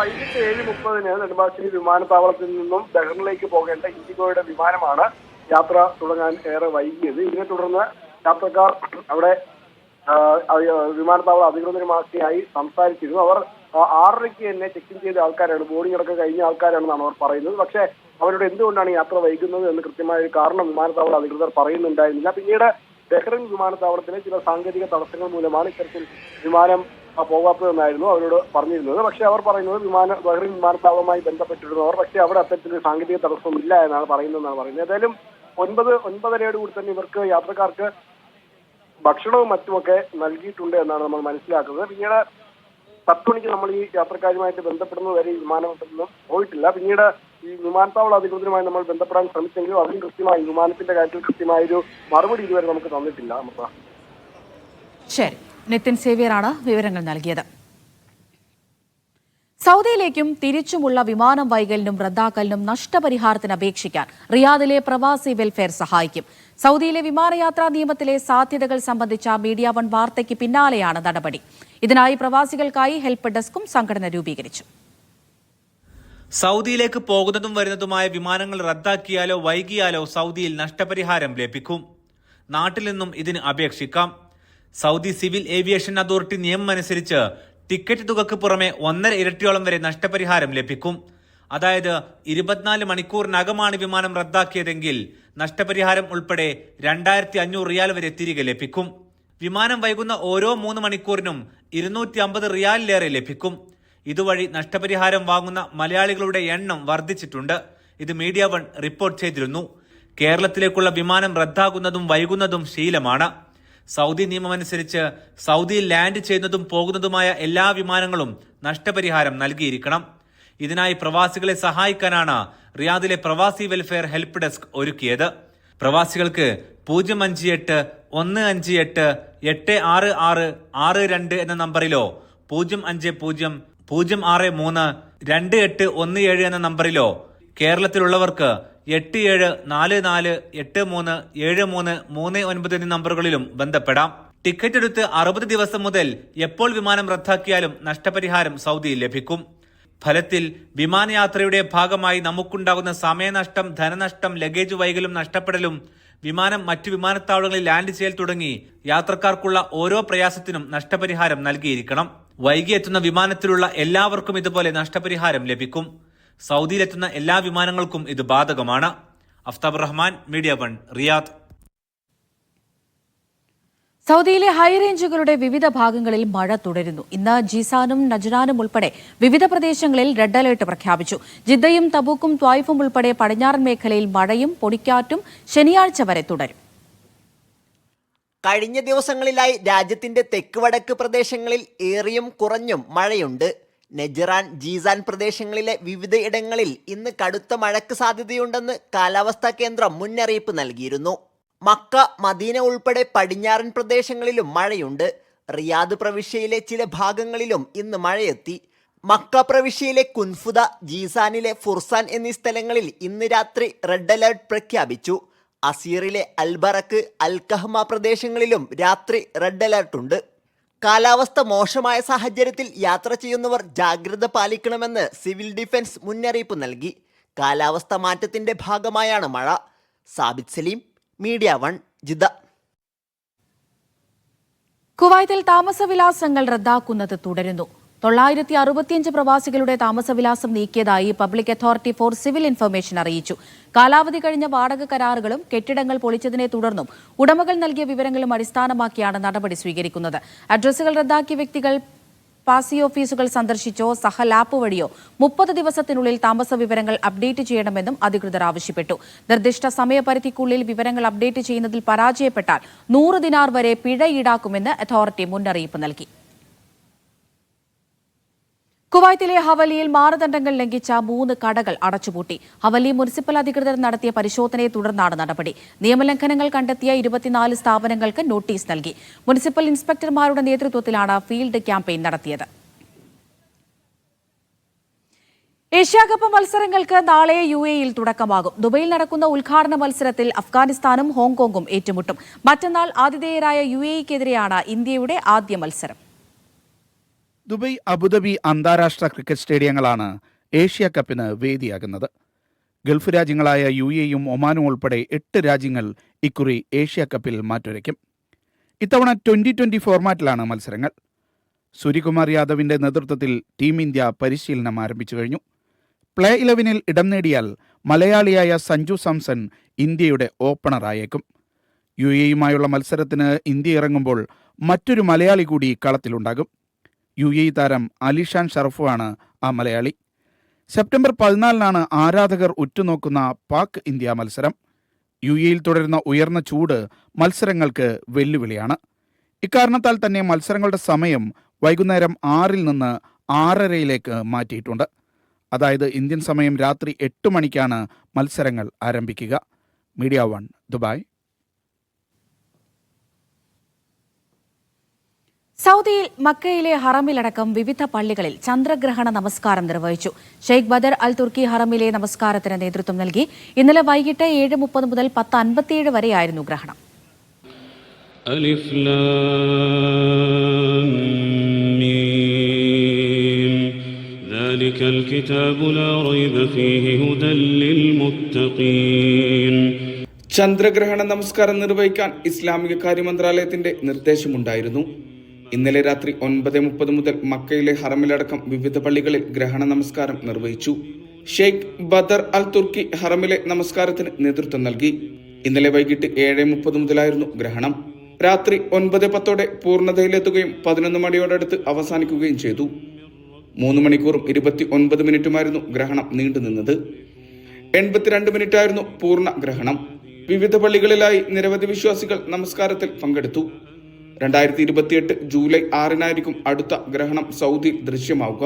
വൈകിട്ട് 7:30 നെടുമ്പാശ്ശേരി വിമാനത്താവളത്തിൽ നിന്നും ബഹ്റിനിലേക്ക് പോകേണ്ട ഇൻഡിഗോയുടെ വിമാനമാണ് യാത്ര തുടങ്ങാൻ ഏറെ വൈകിയത്. ഇതിനെ തുടർന്ന് യാത്രക്കാർ അവിടെ വിമാനത്താവള അധികൃതരുമാക്കിയായി സംസാരിച്ചിരുന്നു. അവർ 6:30 തന്നെ ചെക്ക് ഇൻ ചെയ്ത ആൾക്കാരാണ്, ബോർഡിംഗ് അടക്കം കഴിഞ്ഞ ആൾക്കാരാണെന്നാണ് അവർ പറയുന്നത്. പക്ഷേ അവരോട് എന്തുകൊണ്ടാണ് യാത്ര വൈകുന്നത് എന്ന് കൃത്യമായ ഒരു കാരണം വിമാനത്താവള അധികൃതർ പറയുന്നുണ്ടായിരുന്നില്ല. പിന്നീട് ബഹ്റിൻ വിമാനത്താവളത്തിലെ ചില സാങ്കേതിക തടസ്സങ്ങൾ മൂലമാണ് ഇത്തരത്തിൽ വിമാനം പോകാത്തതെന്നായിരുന്നു അവരോട് പറഞ്ഞിരുന്നത്. പക്ഷേ അവർ പറയുന്നത് ബഹ്റിൻ വിമാനത്താവളവുമായി ബന്ധപ്പെട്ടിരുന്നവർ, പക്ഷേ അവിടെ അത്തരത്തിലൊരു സാങ്കേതിക തടസ്സമില്ല എന്നാണ് പറയുന്നതെന്നാണ് പറയുന്നത്. ഏതായാലും 9-9:30 കൂടി തന്നെ ഇവർക്ക് യാത്രക്കാർക്ക് ഭക്ഷണവും മറ്റുമൊക്കെ നൽകിയിട്ടുണ്ട് എന്നാണ് നമ്മൾ മനസ്സിലാക്കുന്നത്. പിന്നീട് 10 മണിക്ക് നമ്മൾ ഈ യാത്രക്കാരുമായിട്ട് ബന്ധപ്പെടുന്നത് വരെ വിമാനമൊന്നും പോയിട്ടില്ല. പിന്നീട് ഈ വിമാനത്താവള അധികൃതരുമായി നമ്മൾ ബന്ധപ്പെടാൻ ശ്രമിച്ചെങ്കിലും അതിന് കൃത്യമായി വിമാനത്തിന്റെ കാര്യത്തിൽ കൃത്യമായൊരു മറുപടി ഇതുവരെ നമുക്ക് തന്നിട്ടില്ല. ശരി, നിതിൻ സേവ്യറാണ് വിവരങ്ങൾ നൽകിയത്. സൗദിയിലേക്കും തിരിച്ചുമുള്ള വിമാനം വൈകലിനും റദ്ദാക്കലിനും നഷ്ടപരിഹാരത്തിന് അപേക്ഷിക്കാൻ റിയാദിലെ പ്രവാസി വെൽഫെയർ സഹായിക്കും. സൗദിയിലെ വിമാനയാത്രാ നിയമത്തിലെ സാധ്യതകൾ സംബന്ധിച്ച മീഡിയ 1 വാർത്തയ്ക്ക് പിന്നാലെയാണ് നടപടി. ഇതിനായി പ്രവാസികൾക്കായി ഹെൽപ്പ് ഡെസ്കും സംഘടന രൂപീകരിച്ചു. സൗദിയിലേക്ക് പോകുന്നതും വരുന്നതുമായ വിമാനങ്ങൾ റദ്ദാക്കിയാലോ വൈകിയാലോ സൗദിയിൽ നഷ്ടപരിഹാരം ലഭിക്കും. നാട്ടിൽ നിന്നും ഇതിന് അപേക്ഷിക്കാം. സൗദി സിവിൽ ഏവിയേഷൻ അതോറിറ്റി നിയമം അനുസരിച്ച് ടിക്കറ്റ് തുകക്ക് പുറമെ 1.5 ഇരട്ടിയോളം വരെ നഷ്ടപരിഹാരം ലഭിക്കും. അതായത് 24 മണിക്കൂറിനകമാണ് വിമാനം റദ്ദാക്കിയതെങ്കിൽ നഷ്ടപരിഹാരം ഉൾപ്പെടെ 2500 റിയാൽ വരെ തിരികെ ലഭിക്കും. വിമാനം വൈകുന്ന ഓരോ 3 മണിക്കൂറിനും 250 റിയാലിലേറെ ലഭിക്കും. ഇതുവഴി നഷ്ടപരിഹാരം വാങ്ങുന്ന മലയാളികളുടെ എണ്ണം വർദ്ധിച്ചിട്ടുണ്ട്. ഇത് മീഡിയ 1 റിപ്പോർട്ട് ചെയ്തിരുന്നു. കേരളത്തിലേക്കുള്ള വിമാനം റദ്ദാകുന്നതും വൈകുന്നതും ശീലമാണ്. സൗദി നിയമമനുസരിച്ച് സൗദിയിൽ ലാൻഡ് ചെയ്യുന്നതും പോകുന്നതുമായ എല്ലാ വിമാനങ്ങളും നഷ്ടപരിഹാരം നൽകിയിരിക്കണം. ഇതിനായി പ്രവാസികളെ സഹായിക്കാനാണ് റിയാദിലെ പ്രവാസി വെൽഫെയർ ഹെൽപ്പ് ഡെസ്ക് ഒരുക്കിയത്. പ്രവാസികൾക്ക് 058-158-866-62 എന്ന നമ്പറിലോ 050-063-2817 എന്ന നമ്പറിലോ കേരളത്തിലുള്ളവർക്ക് 8744837339 എന്നീ നമ്പറുകളിലും ബന്ധപ്പെടാം. ടിക്കറ്റ് എടുത്ത് 60 ദിവസം മുതൽ എപ്പോൾ വിമാനം റദ്ദാക്കിയാലും നഷ്ടപരിഹാരം സൗദിയിൽ ലഭിക്കും. ഫലത്തിൽ വിമാനയാത്രയുടെ ഭാഗമായി നമുക്കുണ്ടാകുന്ന സമയനഷ്ടം, ധനനഷ്ടം, ലഗേജ് വൈകലും നഷ്ടപ്പെടലും, വിമാനം മറ്റു വിമാനത്താവളങ്ങളിൽ ലാൻഡ് ചെയ്യൽ തുടങ്ങി യാത്രക്കാർക്കുള്ള ഓരോ പ്രയാസത്തിനും നഷ്ടപരിഹാരം നൽകിയിരിക്കണം. വൈകിയെത്തുന്ന വിമാനത്തിലുള്ള എല്ലാവർക്കും ഇതുപോലെ നഷ്ടപരിഹാരം ലഭിക്കും. സൗദിയിലെത്തുന്ന എല്ലാ വിമാനങ്ങൾക്കും ഇത് ബാധകമാണ്. Aftab Rahman, media 1, Riyadh. സൗദിയിലെ ഹൈറേഞ്ചുകളുടെ വിവിധ ഭാഗങ്ങളിൽ മഴ തുടരുന്നു. ഇന്ന് ജീസാനും നജ്റാനും ഉൾപ്പെടെ വിവിധ പ്രദേശങ്ങളിൽ റെഡ് അലർട്ട് പ്രഖ്യാപിച്ചു. ജിദ്ദയും തബൂക്കും ത്വായിഫും ഉൾപ്പെടെ പടിഞ്ഞാറൻ മേഖലയിൽ മഴയും പൊടിക്കാറ്റും ശനിയാഴ്ച വരെ തുടരും. കഴിഞ്ഞ ദിവസങ്ങളിലായി രാജ്യത്തിന്റെ തെക്ക് വടക്ക് പ്രദേശങ്ങളിൽ ഏറിയും കുറഞ്ഞും മഴയുണ്ട്. നജ്റാൻ, ജീസാൻ പ്രദേശങ്ങളിലെ വിവിധ ഇടങ്ങളിൽ ഇന്ന് കടുത്ത മഴയ്ക്ക് സാധ്യതയുണ്ടെന്ന് കാലാവസ്ഥാ കേന്ദ്രം മുന്നറിയിപ്പ് നൽകിയിരുന്നു. മക്ക, മദീന ഉൾപ്പെടെ പടിഞ്ഞാറൻ പ്രദേശങ്ങളിലും മഴയുണ്ട്. റിയാദ് പ്രവിശ്യയിലെ ചില ഭാഗങ്ങളിലും ഇന്ന് മഴയെത്തി. മക്ക പ്രവിശ്യയിലെ കുൻഫുദ, ജീസാനിലെ ഫുർസാൻ എന്നീ സ്ഥലങ്ങളിൽ ഇന്ന് രാത്രി റെഡ് അലർട്ട് പ്രഖ്യാപിച്ചു. അസീറിലെ അൽബറക്ക്, അൽകഹ്മ പ്രദേശങ്ങളിലും രാത്രി റെഡ് അലർട്ടുണ്ട്. കാലാവസ്ഥ മോശമായ സാഹചര്യത്തിൽ യാത്ര ചെയ്യുന്നവർ ജാഗ്രത പാലിക്കണമെന്ന് സിവിൽ ഡിഫൻസ് മുന്നറിയിപ്പ് നൽകി. കാലാവസ്ഥ മാറ്റത്തിന്റെ ഭാഗമായാണ് മഴ. Sabith Saleem, media 1, Jeddah. കുവൈത്തിൽ താമസവിലാസങ്ങൾ റദ്ദാക്കുന്നത് തുടരുന്നു. 965 പ്രവാസികളുടെ താമസവിലാസം നീക്കിയതായി public authority for civil information അറിയിച്ചു. കാലാവധി കഴിഞ്ഞ വാടക കരാറുകളും കെട്ടിടങ്ങൾ പൊളിച്ചതിനെ തുടർന്നും ഉടമകൾ നൽകിയ വിവരങ്ങളും അടിസ്ഥാനമാക്കിയാണ് നടപടി സ്വീകരിക്കുന്നത്. അഡ്രസ്സുകൾ റദ്ദാക്കിയ വ്യക്തികൾ പാസി ഓഫീസുകൾ സന്ദർശിച്ചോ സഹൽ ആപ്പ് വഴിയോ 30 ദിവസത്തിനുള്ളിൽ താമസ വിവരങ്ങൾ അപ്ഡേറ്റ് ചെയ്യണമെന്നും അധികൃതർ ആവശ്യപ്പെട്ടു. നിർദ്ദിഷ്ട സമയപരിധിക്കുള്ളിൽ വിവരങ്ങൾ അപ്ഡേറ്റ് ചെയ്യുന്നതിൽ പരാജയപ്പെട്ടാൽ 100 ദിനാർ വരെ പിഴ ഈടാക്കുമെന്ന് അതോറിറ്റി മുന്നറിയിപ്പ് നൽകി. കുവൈത്തിലെ ഹവലിയിൽ മാനദണ്ഡങ്ങൾ ലംഘിച്ച 3 കടകൾ അടച്ചുപൂട്ടി. ഹവലി മുനിസിപ്പൽ അധികൃതർ നടത്തിയ പരിശോധനയെ തുടർന്നാണ് നടപടി. നിയമലംഘനങ്ങൾ കണ്ടെത്തിയ 24 സ്ഥാപനങ്ങൾക്ക് നോട്ടീസ് നൽകി. മുനിസിപ്പൽ ഇൻസ്പെക്ടർമാരുടെ നേതൃത്വത്തിലാണ് ഫീൽഡ് ക്യാമ്പയിൻ നടത്തിയത്. ഏഷ്യാകപ്പ് മത്സരങ്ങൾക്ക് നാളെ UAE-യിൽ തുടക്കമാകും. ദുബൈയിൽ നടക്കുന്ന ഉദ്ഘാടന മത്സരത്തിൽ അഫ്ഗാനിസ്ഥാനും ഹോങ്കോങ്ങും ഏറ്റുമുട്ടും. മറ്റന്നാൾ ആതിഥേയരായ UAE-ക്കെതിരെയാണ് ഇന്ത്യയുടെ ആദ്യ മത്സരം. ദുബൈ, അബുദാബി അന്താരാഷ്ട്ര ക്രിക്കറ്റ് സ്റ്റേഡിയങ്ങളാണ് ഏഷ്യ കപ്പിന് വേദിയാകുന്നത്. ഗൾഫ് രാജ്യങ്ങളായ UAE-യും ഒമാനും ഉൾപ്പെടെ 8 രാജ്യങ്ങൾ ഇക്കുറി ഏഷ്യ കപ്പിൽ മാറ്റുരയ്ക്കും. ഇത്തവണ 2020 ഫോർമാറ്റിലാണ് മത്സരങ്ങൾ. സൂര്യകുമാർ യാദവിന്റെ നേതൃത്വത്തിൽ ടീം ഇന്ത്യ പരിശീലനം ആരംഭിച്ചു കഴിഞ്ഞു. പ്ലേ 11-ൽ ഇടം നേടിയാൽ മലയാളിയായ സഞ്ജു സാംസൺ ഇന്ത്യയുടെ ഓപ്പണറായേക്കും. UAE-യുമായുള്ള മത്സരത്തിന് ഇന്ത്യ ഇറങ്ങുമ്പോൾ മറ്റൊരു മലയാളി കൂടി കളത്തിലുണ്ടാകും. UAE താരം അലിഷാൻ ഷറഫുമാണ് ആ മലയാളി. സെപ്റ്റംബർ 14-നാണ് ആരാധകർ ഉറ്റുനോക്കുന്ന പാക് ഇന്ത്യ മത്സരം. UAE-യിൽ തുടരുന്ന ഉയർന്ന ചൂട് മത്സരങ്ങൾക്ക് വെല്ലുവിളിയാണ്. ഇക്കാരണത്താൽ തന്നെ മത്സരങ്ങളുടെ സമയം വൈകുന്നേരം 6-ൽ നിന്ന് 6:30-ലേക്ക് മാറ്റിയിട്ടുണ്ട്. അതായത് ഇന്ത്യൻ സമയം രാത്രി 8 മണിക്കാണ് മത്സരങ്ങൾ ആരംഭിക്കുക. Media 1, Dubai. സൗദിയിൽ മക്കയിലെ ഹറമിലടക്കം വിവിധ പള്ളികളിൽ ചന്ദ്രഗ്രഹണ നമസ്കാരം നിർവഹിച്ചു. ഷെയ്ഖ് ബദർ അൽ തുർക്കി ഹറമിലെ നമസ്കാരത്തിന് നേതൃത്വം നൽകി. ഇന്നലെ വൈകിട്ട് 7:30 മുതൽ 10:57 വരെയായിരുന്നു ഗ്രഹണം. അലിഫ് ലാം മീം ദാലികൽ കിതാബു ലാ റൈബ ഫീഹി ഹുദൽ ലിൽമുത്തഖീൻ. ചന്ദ്രഗ്രഹണ നമസ്കാരം നിർവഹിക്കാൻ ഇസ്ലാമിക കാര്യ മന്ത്രാലയത്തിന്റെ നിർദ്ദേശമുണ്ടായിരുന്നു. ഇന്നലെ രാത്രി 9:30 മുതൽ മക്കയിലെ ഹറമിലടക്കം വിവിധ പള്ളികളിൽ ഗ്രഹണ നമസ്കാരം നിർവഹിച്ചു. ഷെയ്ഖ് ബദർ അൽ തുർക്കി ഹറമിലെ നമസ്കാരത്തിന് നേതൃത്വം നൽകി. ഇന്നലെ വൈകിട്ട് 7:30 മുതലായിരുന്നു ഗ്രഹണം. രാത്രി 9:10 പൂർണ്ണതയിലെത്തുകയും 11 മണിയോടടുത്ത് അവസാനിക്കുകയും ചെയ്തു. 3 മണിക്കൂറും 29 മിനിറ്റുമായിരുന്നു ഗ്രഹണം നീണ്ടുനിന്നത്. 82 മിനിറ്റായിരുന്നു പൂർണ്ണ ഗ്രഹണം. വിവിധ പള്ളികളിലായി നിരവധി വിശ്വാസികൾ നമസ്കാരത്തിൽ പങ്കെടുത്തു. 2028 ജൂലൈ 6 അടുത്ത ഗ്രഹണം സൗദിയിൽ ദൃശ്യമാവുക.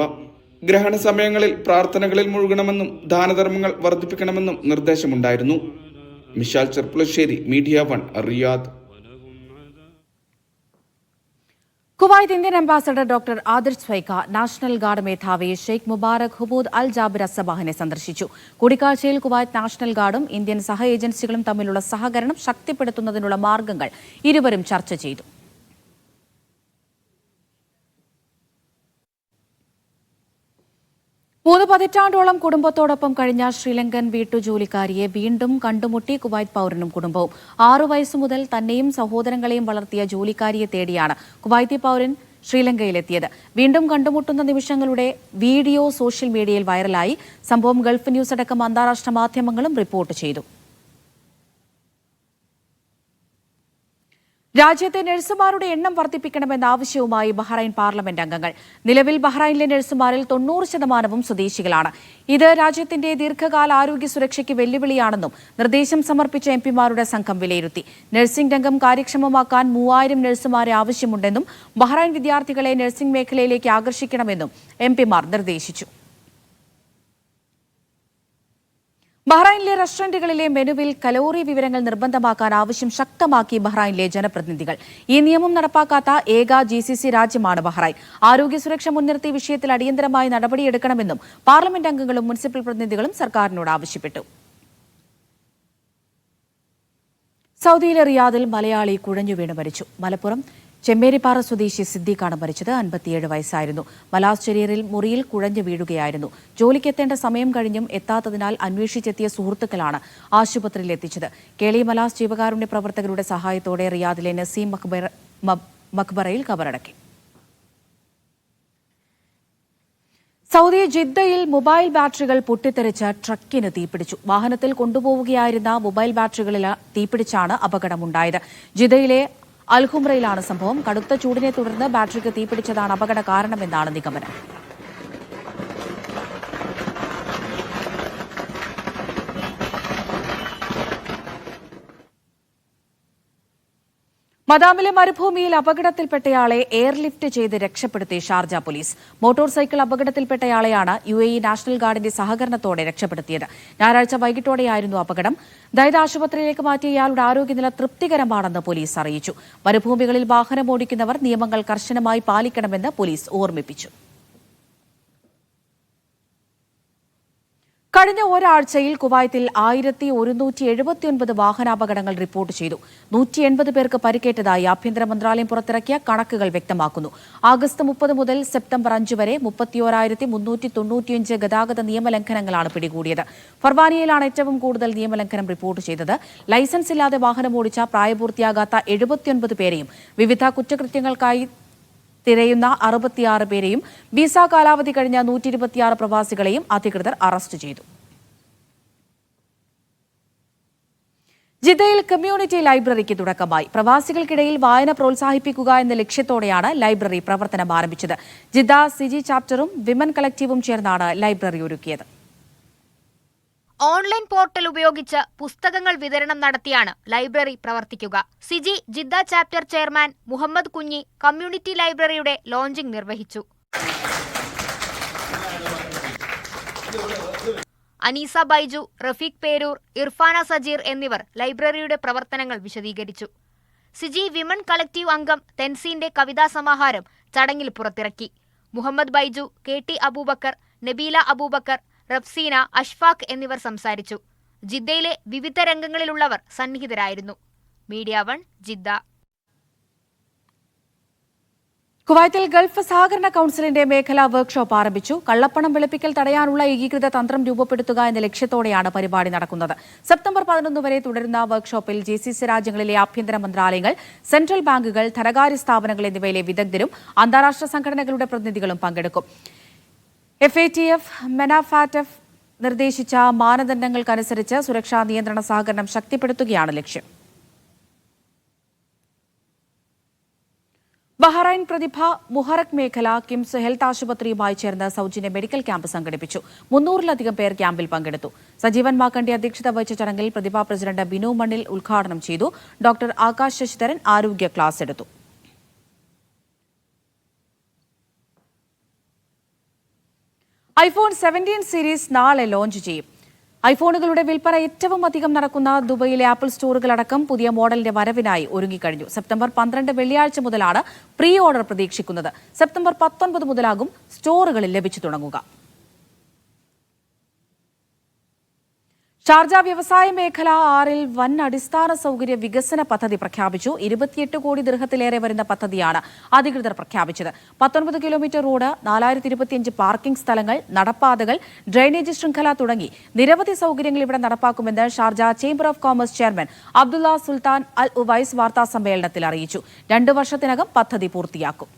ഗ്രഹണ സമയങ്ങളിൽ പ്രാർത്ഥനകളിൽ മുഴുകണമെന്നും ദാനധർമ്മങ്ങൾ വർദ്ധിപ്പിക്കണമെന്നും നിർദ്ദേശമുണ്ടായിരുന്നു. Mishal Cherpulassery, media 1, Riyadh. Kuwait Indian ambassador doctor Adarsh Swaika national guard മേധാവി ഷെയ്ഖ് മുബാറക് ഹുബൂദ് അൽ ജാബിർ അസബാഹിനെ സന്ദർശിച്ചു. കൂടിക്കാഴ്ചയിൽ കുവൈത്ത് നാഷണൽ ഗാർഡും ഇന്ത്യൻ സഹ ഏജൻസികളും തമ്മിലുള്ള സഹകരണം ശക്തിപ്പെടുത്തുന്നതിനുള്ള മാർഗങ്ങൾ ഇരുവരും ചർച്ച ചെയ്തു. മൂന്ന് പതിറ്റാണ്ടോളം കുടുംബത്തോടൊപ്പം കഴിഞ്ഞ ശ്രീലങ്കൻ വീട്ടുജോലിക്കാരിയെ വീണ്ടും കണ്ടുമുട്ടി കുവൈത്ത് പൌരനും കുടുംബവും. 6 വയസ്സു മുതൽ തന്നെയും സഹോദരങ്ങളെയും വളർത്തിയ ജോലിക്കാരിയെ തേടിയാണ് കുവൈത്തി പൌരൻ ശ്രീലങ്കയിലെത്തിയത്. വീണ്ടും കണ്ടുമുട്ടുന്ന നിമിഷങ്ങളുടെ വീഡിയോ സോഷ്യൽ മീഡിയയിൽ വൈറലായി. സംഭവം ഗൾഫ് ന്യൂസ് അടക്കം അന്താരാഷ്ട്ര മാധ്യമങ്ങളും റിപ്പോർട്ട് ചെയ്തു. രാജ്യത്തെ നഴ്സുമാരുടെ എണ്ണം വർദ്ധിപ്പിക്കണമെന്ന ആവശ്യവുമായി ബഹ്റൈൻ പാർലമെന്റ് അംഗങ്ങൾ. നിലവിൽ ബഹ്റൈനിലെ നഴ്സുമാരിൽ 90% സ്വദേശികളാണ്. ഇത് രാജ്യത്തിന്റെ ദീർഘകാല ആരോഗ്യ സുരക്ഷയ്ക്ക് വെല്ലുവിളിയാണെന്നും നിർദ്ദേശം സമർപ്പിച്ച എംപിമാരുടെ സംഘം വിലയിരുത്തി. നഴ്സിംഗ് രംഗം കാര്യക്ഷമമാക്കാൻ 3000 നഴ്സുമാരെ ആവശ്യമുണ്ടെന്നും ബഹ്റൈൻ വിദ്യാർത്ഥികളെ നഴ്സിംഗ് മേഖലയിലേക്ക് ആകർഷിക്കണമെന്നും എംപിമാർ നിർദ്ദേശിച്ചു. ബഹ്റൈനിലെ റെസ്റ്റോറന്റുകളിലെ മെനുവിൽ കലോറി വിവരങ്ങൾ നിർബന്ധമാക്കാൻ ആവശ്യം ശക്തമാക്കി ബഹ്റൈനിലെ ജനപ്രതിനിധികൾ. ഈ നിയമം നടപ്പാക്കാത്ത ഏക GCC രാജ്യമാണ് ബഹ്റൈൻ. ആരോഗ്യ സുരക്ഷ മുൻനിർത്തി വിഷയത്തിൽ അടിയന്തരമായി നടപടിയെടുക്കണമെന്നും പാർലമെന്റ് അംഗങ്ങളും മുനിസിപ്പൽ പ്രതിനിധികളും സർക്കാരിനോട് ആവശ്യപ്പെട്ടു. സൗദിയിലെ റിയാദിൽ മലയാളി കുഴഞ്ഞു വീണ് മരിച്ചു. മലപ്പുറം ചെമ്മേരിപ്പാറ സ്വദേശി സിദ്ദീഖാണ് മരിച്ചത്. 57 വയസ്സായിരുന്നു. മലാസ് ചെറിയറിൽ മുറിയിൽ കുഴഞ്ഞു വീഴുകയായിരുന്നു. ജോലിക്കെത്തേണ്ട സമയം കഴിഞ്ഞും എത്താത്തതിനാൽ അന്വേഷിച്ചെത്തിയ സുഹൃത്തുക്കളാണ് ആശുപത്രിയിൽ എത്തിച്ചത്. കേളി മലാസ് ജീവകാരുണ്യ പ്രവർത്തകരുടെ സഹായത്തോടെ റിയാദിലെ നസീം മഖ്ബറയിൽ കബറടക്കി. സൗദി ജിദ്ദയിൽ മൊബൈൽ ബാറ്ററികൾ പൊട്ടിത്തെറിച്ച് ട്രക്കിന് തീപിടിച്ചു. വാഹനത്തിൽ കൊണ്ടുപോവുകയായിരുന്ന മൊബൈൽ ബാറ്ററികളിൽ തീപിടിച്ചാണ് അപകടമുണ്ടായത്. ജിദ്ദയിലെ അൽഹുംറയിലാണ് സംഭവം. കടുത്ത ചൂടിനെ തുടർന്ന് ബാറ്ററിക്ക് തീപിടിച്ചതാണ് അപകട കാരണമെന്നാണ് നിഗമനം. മദാമിലെ മരുഭൂമിയിൽ അപകടത്തിൽപ്പെട്ടയാളെ എയർലിഫ്റ്റ് ചെയ്ത് രക്ഷപ്പെടുത്തി ഷാർജ പോലീസ്. മോട്ടോർ സൈക്കിൾ അപകടത്തിൽപ്പെട്ടയാളെയാണ് UAE നാഷണൽ ഗാർഡിന്റെ സഹകരണത്തോടെ രക്ഷപ്പെടുത്തിയത്. ഞായറാഴ്ച വൈകിട്ടോടെയായിരുന്നു അപകടം. ദൈദ ആശുപത്രിയിലേക്ക് മാറ്റിയ ഇയാളുടെ ആരോഗ്യനില തൃപ്തികരമാണെന്ന് പോലീസ് അറിയിച്ചു. മരുഭൂമികളിൽ വാഹനമോടിക്കുന്നവർ നിയമങ്ങൾ കർശനമായി പാലിക്കണമെന്ന് പോലീസ് ഓർമ്മിപ്പിച്ചു. കഴിഞ്ഞ ഒരാഴ്ചയിൽ കുവൈത്തിൽ 1179 വാഹനാപകടങ്ങൾ റിപ്പോർട്ട് ചെയ്തു. 180 പേർക്ക് പരിക്കേറ്റതായി ആഭ്യന്തര മന്ത്രാലയം പുറത്തിറക്കിയ കണക്കുകൾ വ്യക്തമാക്കുന്നു. ആഗസ്റ്റ് 30 മുതൽ സെപ്റ്റംബർ 5 വരെ 31,395 ഗതാഗത നിയമലംഘനങ്ങളാണ് പിടികൂടിയത്. ഫർവാനിയയിലാണ് ഏറ്റവും കൂടുതൽ നിയമലംഘനം റിപ്പോർട്ട് ചെയ്തത്. ലൈസൻസ് ഇല്ലാതെ വാഹനമോടിച്ച പ്രായപൂർത്തിയാകാത്ത 79 പേരെയും വിവിധ കുറ്റകൃത്യങ്ങൾക്കായി തിരയുന്ന 66 പേരെയും വിസ കാലാവധി കഴിഞ്ഞ 126 പ്രവാസികളെയും അധികൃതർ അറസ്റ്റ് ചെയ്തു. ജിദ്ദയിൽ കമ്മ്യൂണിറ്റി ലൈബ്രറിക്ക് തുടക്കമായി. പ്രവാസികൾക്കിടയിൽ വായന പ്രോത്സാഹിപ്പിക്കുക എന്ന ലക്ഷ്യത്തോടെയാണ് ലൈബ്രറി പ്രവർത്തനം ആരംഭിച്ചത്. ജിദ്ദ സിജി ചാപ്റ്ററും വിമൻ കളക്റ്റീവും ചേർന്നാണ് ലൈബ്രറി ഒരുക്കിയത്. ഓൺലൈൻ പോർട്ടൽ ഉപയോഗിച്ച് പുസ്തകങ്ങൾ വിതരണം നടത്തിയാണ് ലൈബ്രറി പ്രവർത്തിക്കുക. CG Jeddah chapter chairman Muhammad Kunhi community ലൈബ്രറിയുടെ ലോഞ്ചിംഗ് നിർവഹിച്ചു. അനീസ ബൈജു, റഫീഖ് പേരൂർ, ഇർഫാന സജീർ എന്നിവർ ലൈബ്രറിയുടെ പ്രവർത്തനങ്ങൾ വിശദീകരിച്ചു. സിജി വിമൻ കളക്റ്റീവ് അംഗം തെൻസീന്റെ കവിതാ സമാഹാരം ചടങ്ങിൽ പുറത്തിറക്കി. മുഹമ്മദ് ബൈജു, KT അബൂബക്കർ, നബീല അബൂബക്കർ, റഫ്സീന, അഷ്ഫാഖ് എന്നിവർ സംസാരിച്ചു. ജിദ്ദയിലെ വിവിധ രംഗങ്ങളിലുള്ളവർ സന്നിഹിതരായിരുന്നു. Media 1 Jeddah. കുവൈത്തിൽ ഗൾഫ് സഹകരണ കൌൺസിലിന്റെ മേഖലാ വർക്ക്ഷോപ്പ് ആരംഭിച്ചു. കള്ളപ്പണം വെളുപ്പിക്കൽ തടയാനുള്ള ഏകീകൃത തന്ത്രം രൂപപ്പെടുത്തുക എന്ന ലക്ഷ്യത്തോടെയാണ് പരിപാടി നടക്കുന്നത്. സെപ്റ്റംബർ 11 വരെ തുടരുന്ന വർക്ക്ഷോപ്പിൽ GCC രാജ്യങ്ങളിലെ ആഭ്യന്തര മന്ത്രാലയങ്ങൾ, സെൻട്രൽ ബാങ്കുകൾ, ധനകാര്യ സ്ഥാപനങ്ങൾ എന്നിവയിലെ വിദഗ്ധരും അന്താരാഷ്ട്ര സംഘടനകളുടെ പ്രതിനിധികളും പങ്കെടുക്കും. FATF, MENAFATF നിർദ്ദേശിച്ച മാനദണ്ഡങ്ങൾക്കനുസരിച്ച് സുരക്ഷാ നിയന്ത്രണ സഹകരണം ശക്തിപ്പെടുത്തുകയാണ് ലക്ഷ്യം. ബഹ്റൈൻ പ്രതിഭ മുഹറക് മേഖല കിംസ് ഹെൽത്ത് ആശുപത്രിയുമായി ചേർന്ന് സൗജന്യ മെഡിക്കൽ ക്യാമ്പ് സംഘടിപ്പിച്ചു. 300-ലധികം പേർ ക്യാമ്പിൽ പങ്കെടുത്തു. സജീവൻ മാക്കണ്ടി അധ്യക്ഷത വഹിച്ച ചടങ്ങിൽ പ്രതിഭ പ്രസിഡന്റ് ബിനു മണ്ണിൽ ഉദ്ഘാടനം ചെയ്തു. ഡോക്ടർ ആകാശ് ശശിധരൻ ആരോഗ്യ ക്ലാസ് എടുത്തു. ഐഫോൺ 17 സീരീസ് നാളെ ലോഞ്ച് ചെയ്യും. ഐഫോണുകളുടെ വിൽപ്പന ഏറ്റവും അധികം നടക്കുന്ന ദുബൈയിലെ ആപ്പിൾ സ്റ്റോറുകളടക്കം പുതിയ മോഡലിന്റെ വരവിനായി ഒരുങ്ങിക്കഴിഞ്ഞു. സെപ്റ്റംബർ 12 വെള്ളിയാഴ്ച മുതലാണ് പ്രീ ഓർഡർ പ്രതീക്ഷിക്കുന്നത്. സെപ്റ്റംബർ 19 മുതലാകും സ്റ്റോറുകളിൽ ലഭിച്ചു തുടങ്ങുക. ഷാർജ വ്യവസായ മേഖല 6 വൻ അടിസ്ഥാന സൗകര്യ വികസന പദ്ധതി പ്രഖ്യാപിച്ചു. 28 കോടി ദിർഹത്തിലേറെ വരുന്ന പദ്ധതിയാണ് അധികൃതർ പ്രഖ്യാപിച്ചത്. 19 കിലോമീറ്റർ റോഡ്, 4025 പാർക്കിംഗ് സ്ഥലങ്ങൾ, നടപ്പാതകൾ, ഡ്രെയിനേജ് ശൃംഖല തുടങ്ങി നിരവധി സൗകര്യങ്ങൾ ഇവിടെ നടപ്പാക്കുമെന്ന് Sharjah chamber of commerce chairman അബ്ദുള്ള സുൽത്താൻ അൽ ഉവൈസ് വാർത്താ സമ്മേളനത്തിൽ അറിയിച്ചു. 2 വർഷത്തിനകം പദ്ധതി പൂർത്തിയാക്കും.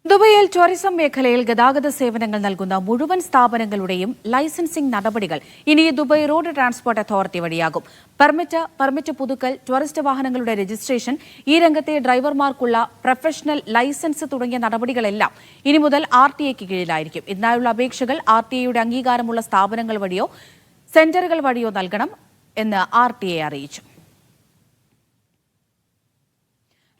ദുബൈയിൽ ടൂറിസം മേഖലയിൽ ഗതാഗത സേവനങ്ങൾ നൽകുന്ന മുഴുവൻ സ്ഥാപനങ്ങളുടെയും ലൈസൻസിംഗ് നടപടികൾ ഇനി ദുബായ് റോഡ് ട്രാൻസ്പോർട്ട് അതോറിറ്റി വഴിയാകും. പെർമിറ്റ് പുതുക്കൽ, ടൂറിസ്റ്റ് വാഹനങ്ങളുടെ രജിസ്ട്രേഷൻ, ഈ രംഗത്തെ ഡ്രൈവർമാർക്കുള്ള പ്രൊഫഷണൽ ലൈസൻസ് തുടങ്ങിയ നടപടികളെല്ലാം ഇനി മുതൽ RTA-ക്ക് കീഴിലായിരിക്കും. ഇതിനായുള്ള അപേക്ഷകൾ RTA-യുടെ അംഗീകാരമുള്ള സ്ഥാപനങ്ങൾ വഴിയോ സെന്ററുകൾ വഴിയോ നൽകണം എന്ന് RTA അറിയിച്ചു.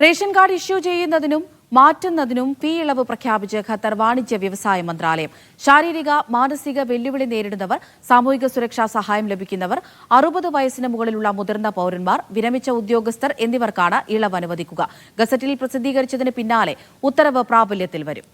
റേഷൻ കാർഡ് ഇഷ്യൂ ചെയ്യുന്നതിനും മാറ്റുന്നതിനും ഫീ ഇളവ് പ്രഖ്യാപിച്ച് ഖത്തർ വാണിജ്യ വ്യവസായ മന്ത്രാലയം. ശാരീരിക മാനസിക വെല്ലുവിളി നേരിടുന്നവർ, സാമൂഹിക സുരക്ഷാ സഹായം ലഭിക്കുന്നവർ, 60 വയസ്സിന് മുകളിലുള്ള മുതിർന്ന പൌരന്മാർ, വിരമിച്ച ഉദ്യോഗസ്ഥർ എന്നിവർക്കാണ് ഇളവ് അനുവദിക്കുക. ഗസറ്റിൽ പ്രസിദ്ധീകരിച്ചതിന് പിന്നാലെ ഉത്തരവ് പ്രാബല്യത്തിൽ വരും.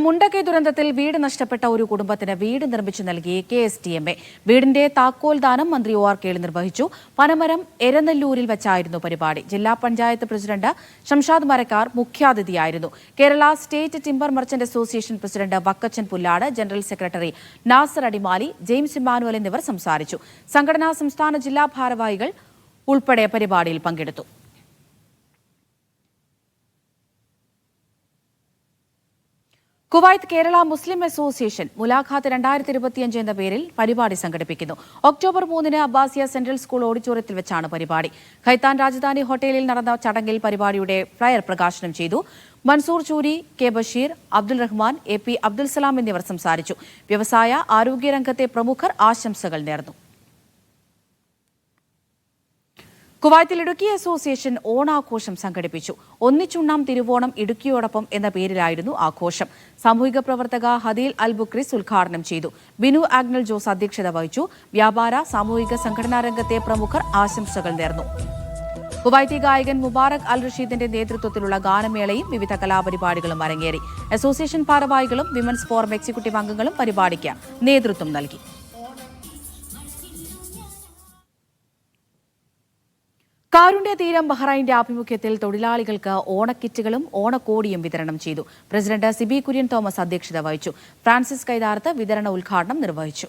മുണ്ടക്കൈ ദുരന്തത്തിൽ വീട് നഷ്ടപ്പെട്ട ഒരു കുടുംബത്തിന് വീട് നിർമ്മിച്ചു നൽകി KSTMA. വീടിന്റെ താക്കോൽ ദാനം മന്ത്രി OR കേളി നിർവഹിച്ചു. പനമരം എരനെല്ലൂരിൽ വെച്ചായിരുന്നു പരിപാടി. ജില്ലാ പഞ്ചായത്ത് പ്രസിഡന്റ് ഷംഷാദ് മരക്കാർ മുഖ്യാതിഥിയായിരുന്നു. Kerala state timber merchant association president Vakkachan Pullad, general secretary Nasar Adimali, James Emmanuel എന്നിവർ സംസാരിച്ചു. സംഘടനാ സംസ്ഥാന ജില്ലാ ഭാരവാഹികൾ ഉൾപ്പെടെ പരിപാടിയിൽ പങ്കെടുത്തു. കുവൈത്ത് കേരള മുസ്ലിം അസോസിയേഷൻ മുലാഖാത്ത് 2025 എന്ന പേരിൽ പരിപാടി സംഘടിപ്പിക്കുന്നു. ഒക്ടോബർ 3-ന് അബ്ബാസിയ സെൻട്രൽ സ്കൂൾ ഓഡിറ്റോറിയത്തിൽ വെച്ചാണ് പരിപാടി. ഖൈത്താൻ രാജധാനി ഹോട്ടലിൽ നടന്ന ചടങ്ങിൽ പരിപാടിയുടെ ഫ്ലയർ പ്രകാശനം ചെയ്തു. മൻസൂർ ചൂരി, K ബഷീർ, അബ്ദുൽ റഹ്മാൻ, AP അബ്ദുൽ സലാം എന്നിവർ സംസാരിച്ചു. വ്യവസായ ആരോഗ്യരംഗത്തെ പ്രമുഖർ ആശംസകൾ നേർന്നു. കുവൈത്തിൽ ഇടുക്കി അസോസിയേഷൻ ഓണാഘോഷം സംഘടിപ്പിച്ചു. ഒന്നിച്ചുണ്ണാം തിരുവോണം ഇടുക്കിയോടൊപ്പം എന്ന പേരിലായിരുന്നു ആഘോഷം. സാമൂഹിക പ്രവർത്തക ഹദീൽ അൽ ബുക്രിസ് ഉദ്ഘാടനം ചെയ്തു. ബിനു ആഗ്നൽ ജോസ് അധ്യക്ഷത വഹിച്ചു. വ്യാപാര സാമൂഹിക സംഘടനാ രംഗത്തെ പ്രമുഖർ ആശംസകൾ നേർന്നു. കുവൈത്തി ഗായകൻ മുബാറക് അൽ റഷീദിന്റെ നേതൃത്വത്തിലുള്ള ഗാനമേളയും വിവിധ കലാപരിപാടികളും അരങ്ങേറി. അസോസിയേഷൻ ഭാരവാഹികളും വിമൻസ് ഫോറം എക്സിക്യൂട്ടീവ് അംഗങ്ങളും പരിപാടിക്ക് നേതൃത്വം നൽകി. കാരുണ്യ തീരം ബഹ്റൈന്റെ ആഭിമുഖ്യത്തിൽ തൊഴിലാളികൾക്ക് ഓണക്കിറ്റുകളും ഓണക്കോടിയും വിതരണം ചെയ്തു. പ്രസിഡന്റ് സിബി കുര്യൻ തോമസ് അധ്യക്ഷത വഹിച്ചു. ഫ്രാൻസിസ് കൈതാരത്ത് വിതരണ ഉദ്ഘാടനം നിർവഹിച്ചു.